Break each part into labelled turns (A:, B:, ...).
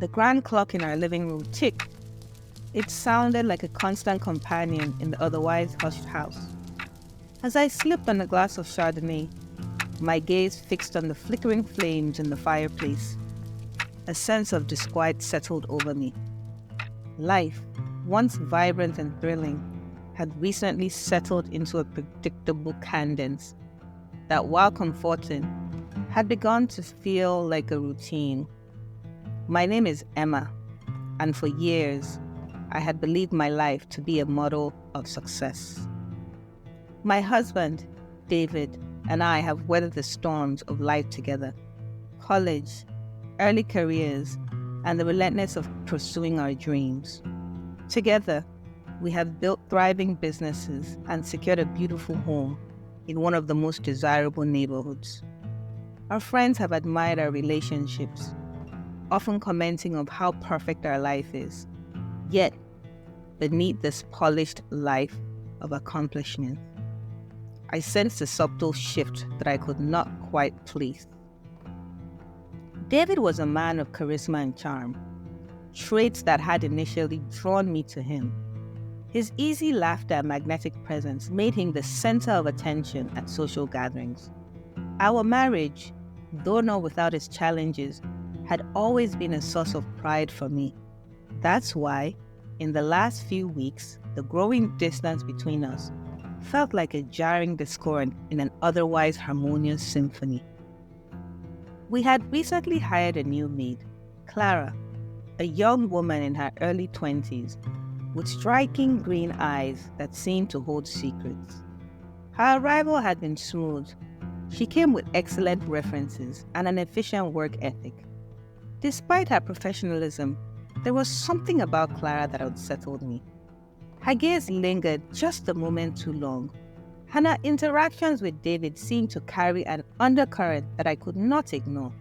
A: The grand clock in our living room ticked. It sounded like a constant companion in the otherwise hushed house. As I slipped on a glass of Chardonnay, my gaze fixed on the flickering flames in the fireplace, a sense of disquiet settled over me. Life, once vibrant and thrilling, had recently settled into a predictable cadence that, while comforting, had begun to feel like a routine. My name is Emma, and for years, I had believed my life to be a model of success. My husband, David, and I have weathered the storms of life together. College, early careers, and the relentlessness of pursuing our dreams. Together, we have built thriving businesses and secured a beautiful home in one of the most desirable neighborhoods. Our friends have admired our relationships, often commenting on how perfect our life is. Yet, beneath this polished life of accomplishment, I sensed a subtle shift that I could not quite place. David was a man of charisma and charm, traits that had initially drawn me to him. His easy laughter and magnetic presence made him the center of attention at social gatherings. Our marriage, though not without its challenges, had always been a source of pride for me. That's why, in the last few weeks, the growing distance between us felt like a jarring discord in an otherwise harmonious symphony. We had recently hired a new maid, Clara, a young woman in her early 20s, with striking green eyes that seemed to hold secrets. Her arrival had been smooth. She came with excellent references and an efficient work ethic. Despite her professionalism, there was something about Clara that unsettled me. Her gaze lingered just a moment too long, and her interactions with David seemed to carry an undercurrent that I could not ignore.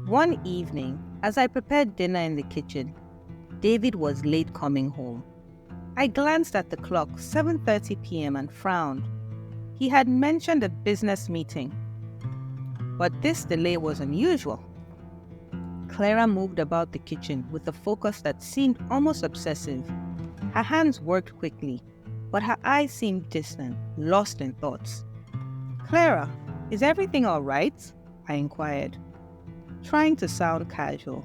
A: One evening, as I prepared dinner in the kitchen, David was late coming home. I glanced at the clock, 7:30 p.m., and frowned. He had mentioned a business meeting, but this delay was unusual. Clara moved about the kitchen with a focus that seemed almost obsessive. Her hands worked quickly, but her eyes seemed distant, lost in thoughts. "Clara, is everything all right?" I inquired, trying to sound casual.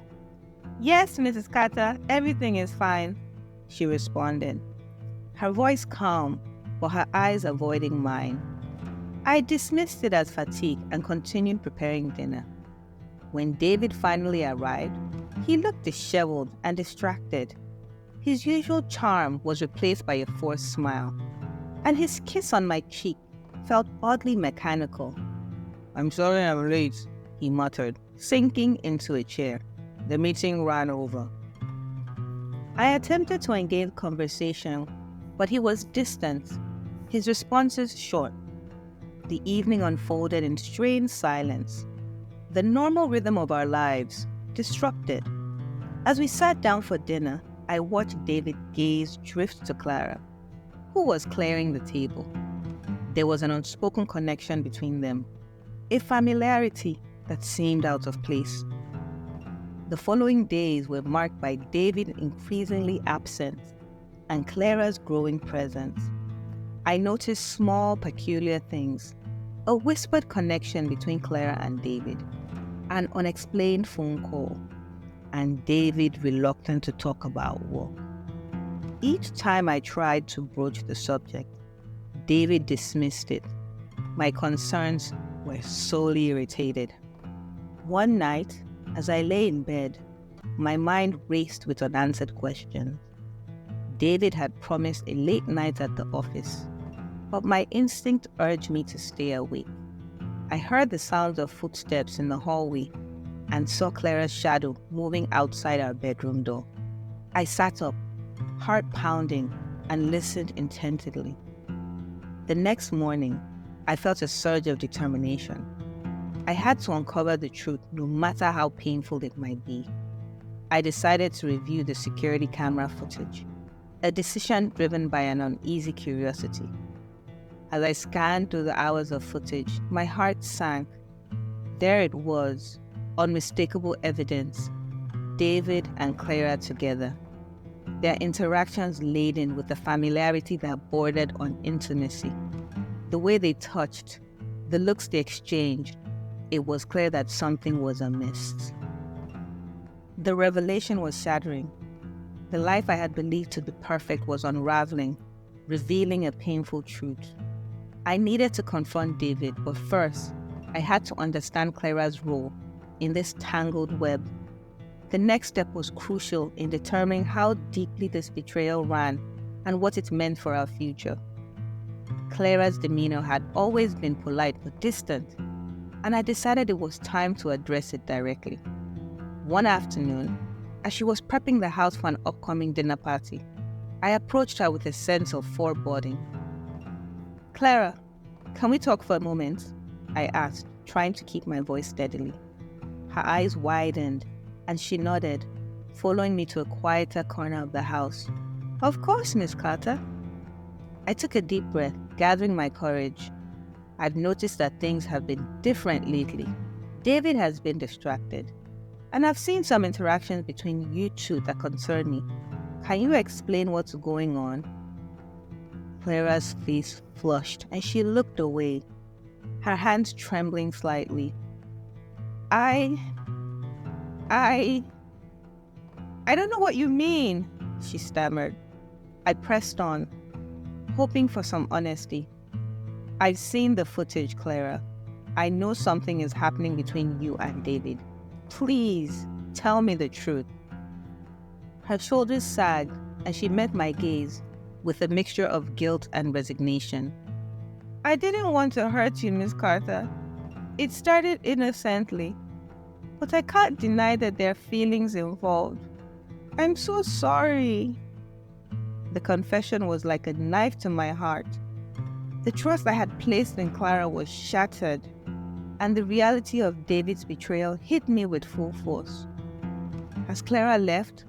A: "Yes, Mrs. Carter, everything is fine," she responded, her voice calm, but her eyes avoiding mine. I dismissed it as fatigue and continued preparing dinner. When David finally arrived, he looked disheveled and distracted. His usual charm was replaced by a forced smile, and his kiss on my cheek felt oddly mechanical. "I'm sorry I'm late," he muttered, sinking into a chair. "The meeting ran over." I attempted to engage conversation, but he was distant, his responses short. The evening unfolded in strained silence, the normal rhythm of our lives disrupted. As we sat down for dinner, I watched David gaze drift to Clara, who was clearing the table. There was an unspoken connection between them, a familiarity that seemed out of place. The following days were marked by David increasingly absent and Clara's growing presence. I noticed small, peculiar things, a whispered connection between Clara and David, an unexplained phone call, and David reluctant to talk about work. Each time I tried to broach the subject, David dismissed it. My concerns were sorely irritated. One night, as I lay in bed, my mind raced with unanswered questions. David had promised a late night at the office, but my instinct urged me to stay awake. I heard the sounds of footsteps in the hallway and saw Clara's shadow moving outside our bedroom door. I sat up, heart pounding, and listened intently. The next morning, I felt a surge of determination. I had to uncover the truth, no matter how painful it might be. I decided to review the security camera footage, a decision driven by an uneasy curiosity. As I scanned through the hours of footage, my heart sank. There it was, unmistakable evidence. David and Clara together, their interactions laden with the familiarity that bordered on intimacy. The way they touched, the looks they exchanged, it was clear that something was amiss. The revelation was shattering. The life I had believed to be perfect was unraveling, revealing a painful truth. I needed to confront David, but first, I had to understand Clara's role in this tangled web. The next step was crucial in determining how deeply this betrayal ran and what it meant for our future. Clara's demeanor had always been polite but distant, and I decided it was time to address it directly. One afternoon, as she was prepping the house for an upcoming dinner party, I approached her with a sense of foreboding. "Clara, can we talk for a moment?" I asked, trying to keep my voice steadily. Her eyes widened, and she nodded, following me to a quieter corner of the house. "Of course, Miss Carter." I took a deep breath, gathering my courage. I'd noticed that things have been different lately. David has been distracted, and I've seen some interactions between you two that concern me. Can you explain what's going on? Clara's face flushed, and she looked away, her hands trembling slightly. I don't know what you mean," she stammered. I pressed on, hoping for some honesty. "I've seen the footage, Clara. I know something is happening between you and David. Please, tell me the truth." Her shoulders sagged, and she met my gaze with a mixture of guilt and resignation. "I didn't want to hurt you, Miss Carter. It started innocently, but I can't deny that there are feelings involved. I'm so sorry." The confession was like a knife to my heart. The trust I had placed in Clara was shattered, and the reality of David's betrayal hit me with full force. As Clara left,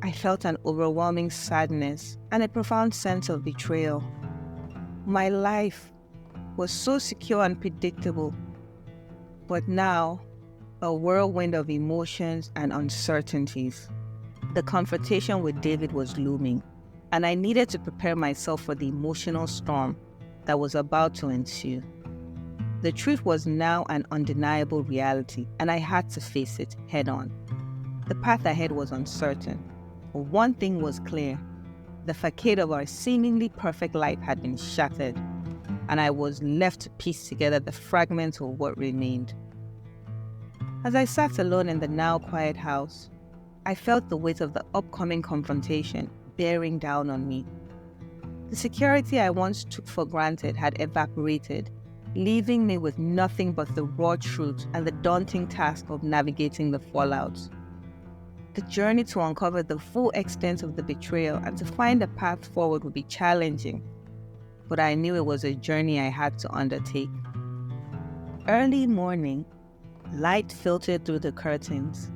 A: I felt an overwhelming sadness and a profound sense of betrayal. My life was so secure and predictable, but now, a whirlwind of emotions and uncertainties. The confrontation with David was looming, and I needed to prepare myself for the emotional storm that was about to ensue. The truth was now an undeniable reality, and I had to face it head on. The path ahead was uncertain, but one thing was clear. The facade of our seemingly perfect life had been shattered, and I was left to piece together the fragments of what remained. As I sat alone in the now quiet house, I felt the weight of the upcoming confrontation bearing down on me. The security I once took for granted had evaporated, leaving me with nothing but the raw truth and the daunting task of navigating the fallout. The journey to uncover the full extent of the betrayal and to find a path forward would be challenging, but I knew it was a journey I had to undertake. Early morning, light filtered through the curtains,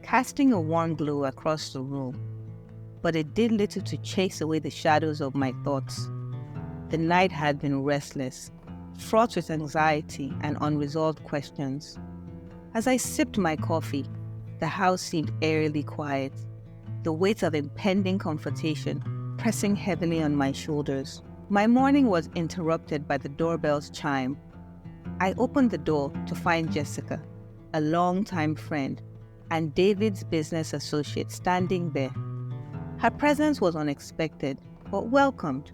A: casting a warm glow across the room, but it did little to chase away the shadows of my thoughts. The night had been restless, fraught with anxiety and unresolved questions. As I sipped my coffee, the house seemed eerily quiet, the weight of impending confrontation pressing heavily on my shoulders. My morning was interrupted by the doorbell's chime. I opened the door to find Jessica, a longtime friend, and David's business associate standing there. Her presence was unexpected, but welcomed.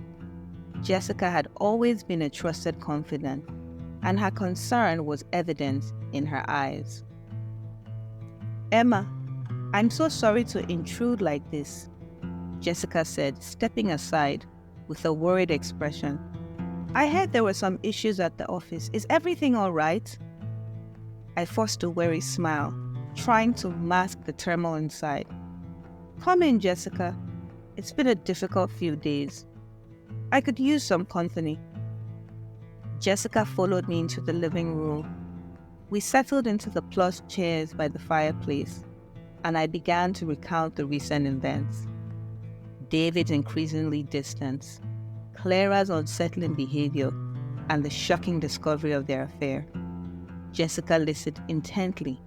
A: Jessica had always been a trusted confidant, and her concern was evident in her eyes. "Emma, I'm so sorry to intrude like this," Jessica said, stepping aside with a worried expression. "I heard there were some issues at the office. Is everything all right?" I forced a wary smile, trying to mask the turmoil inside. "Come in, Jessica. It's been a difficult few days. I could use some company." Jessica followed me into the living room. We settled into the plush chairs by the fireplace, and I began to recount the recent events. David's increasingly distance, Clara's unsettling behavior, and the shocking discovery of their affair. Jessica listened intently,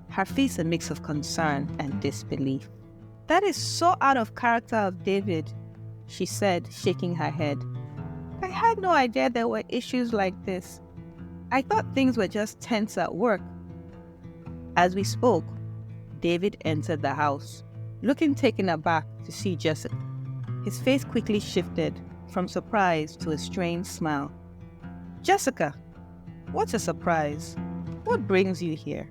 A: her face a mix of concern and disbelief. "That is so out of character of David," she said, shaking her head. "I had no idea there were issues like this. I thought things were just tense at work." As we spoke, David entered the house, looking taken aback to see Jessica. His face quickly shifted from surprise to a strange smile. "Jessica, what's a surprise? What brings you here?"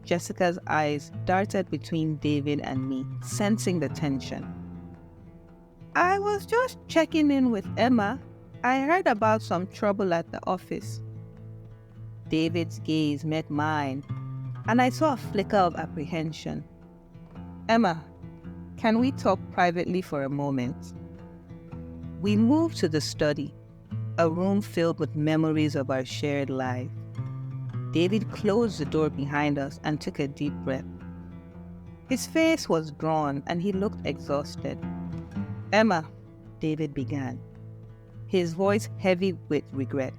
A: Jessica's eyes darted between David and me, sensing the tension. "I was just checking in with Emma. I heard about some trouble at the office." David's gaze met mine, and I saw a flicker of apprehension. "Emma, can we talk privately for a moment?" We moved to the study, a room filled with memories of our shared life. David closed the door behind us and took a deep breath. His face was drawn and he looked exhausted. "Emma," David began, his voice heavy with regret.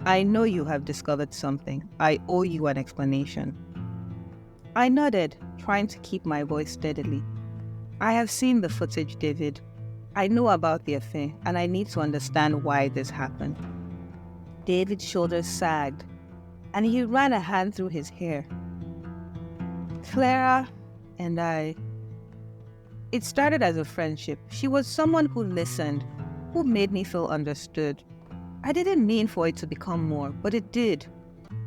A: "I know you have discovered something. I owe you an explanation." I nodded, trying to keep my voice steadily. "I have seen the footage, David. I know about the affair, and I need to understand why this happened." David's shoulders sagged, and he ran a hand through his hair. "Clara and I... It started as a friendship. She was someone who listened, who made me feel understood. I didn't mean for it to become more, but it did.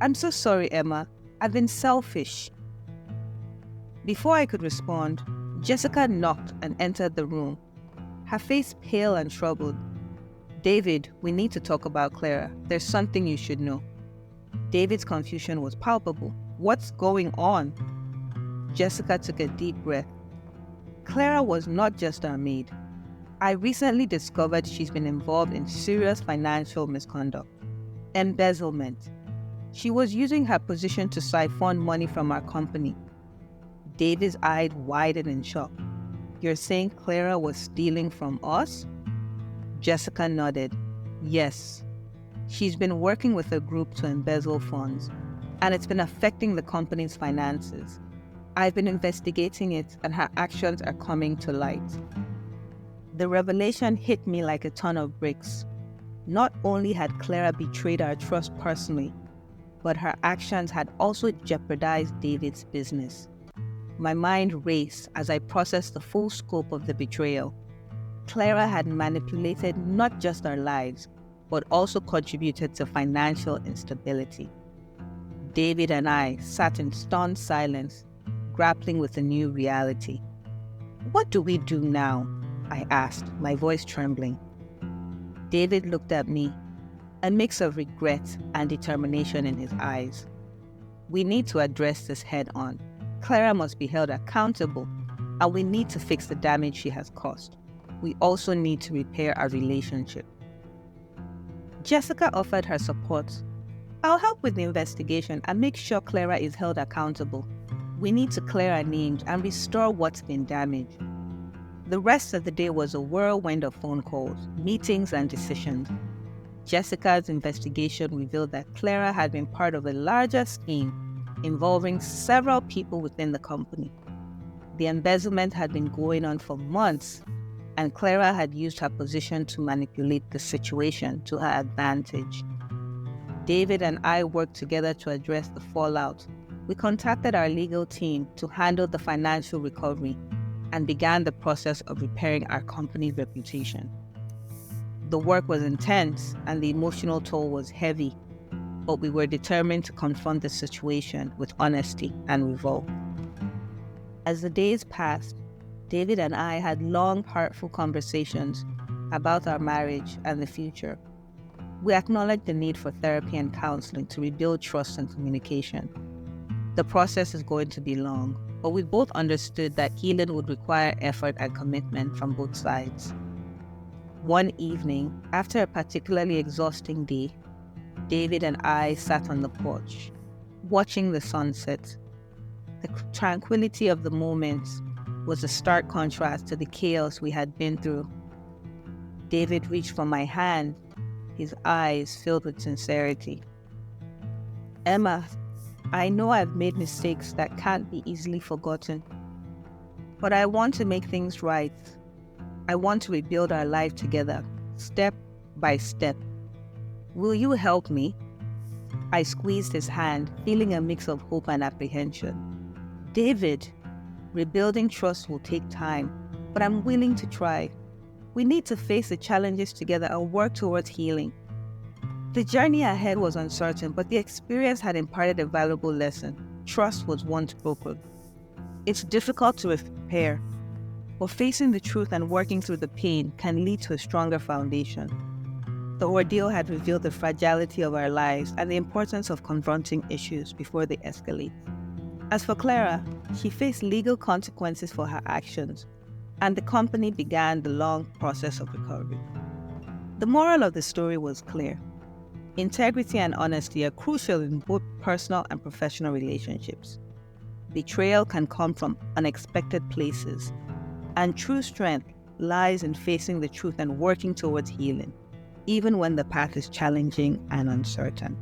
A: I'm so sorry, Emma. I've been selfish." Before I could respond, Jessica knocked and entered the room, her face pale and troubled. "David, we need to talk about Clara. There's something you should know." David's confusion was palpable. "What's going on?" Jessica took a deep breath. "Clara was not just our maid. I recently discovered she's been involved in serious financial misconduct, embezzlement. She was using her position to siphon money from our company." David's eyes widened in shock. "You're saying Clara was stealing from us?" Jessica nodded. "Yes. She's been working with a group to embezzle funds, and it's been affecting the company's finances. I've been investigating it, and her actions are coming to light." The revelation hit me like a ton of bricks. Not only had Clara betrayed our trust personally, but her actions had also jeopardized David's business. My mind raced as I processed the full scope of the betrayal. Clara had manipulated not just our lives, but also contributed to financial instability. David and I sat in stunned silence, grappling with a new reality. "What do we do now?" I asked, my voice trembling. David looked at me, a mix of regret and determination in his eyes. "We need to address this head on. Clara must be held accountable, and we need to fix the damage she has caused. We also need to repair our relationship." Jessica offered her support. "I'll help with the investigation and make sure Clara is held accountable. We need to clear our names and restore what's been damaged." The rest of the day was a whirlwind of phone calls, meetings, and decisions. Jessica's investigation revealed that Clara had been part of a larger scheme involving several people within the company. The embezzlement had been going on for months, and Clara had used her position to manipulate the situation to her advantage. David and I worked together to address the fallout. We contacted our legal team to handle the financial recovery and began the process of repairing our company's reputation. The work was intense and the emotional toll was heavy, but we were determined to confront the situation with honesty and resolve. As the days passed, David and I had long, heartful conversations about our marriage and the future. We acknowledged the need for therapy and counseling to rebuild trust and communication. The process is going to be long, but we both understood that healing would require effort and commitment from both sides. One evening, after a particularly exhausting day, David and I sat on the porch, watching the sunset. The tranquility of the moment was a stark contrast to the chaos we had been through. David reached for my hand, his eyes filled with sincerity. "Emma, I know I've made mistakes that can't be easily forgotten, but I want to make things right. I want to rebuild our life together, step by step. Will you help me?" I squeezed his hand, feeling a mix of hope and apprehension. "David, rebuilding trust will take time, but I'm willing to try. We need to face the challenges together and work towards healing." The journey ahead was uncertain, but the experience had imparted a valuable lesson. Trust was once broken. It's difficult to repair, but facing the truth and working through the pain can lead to a stronger foundation. The ordeal had revealed the fragility of our lives and the importance of confronting issues before they escalate. As for Clara, she faced legal consequences for her actions, and the company began the long process of recovery. The moral of the story was clear. Integrity and honesty are crucial in both personal and professional relationships. Betrayal can come from unexpected places, and true strength lies in facing the truth and working towards healing, even when the path is challenging and uncertain.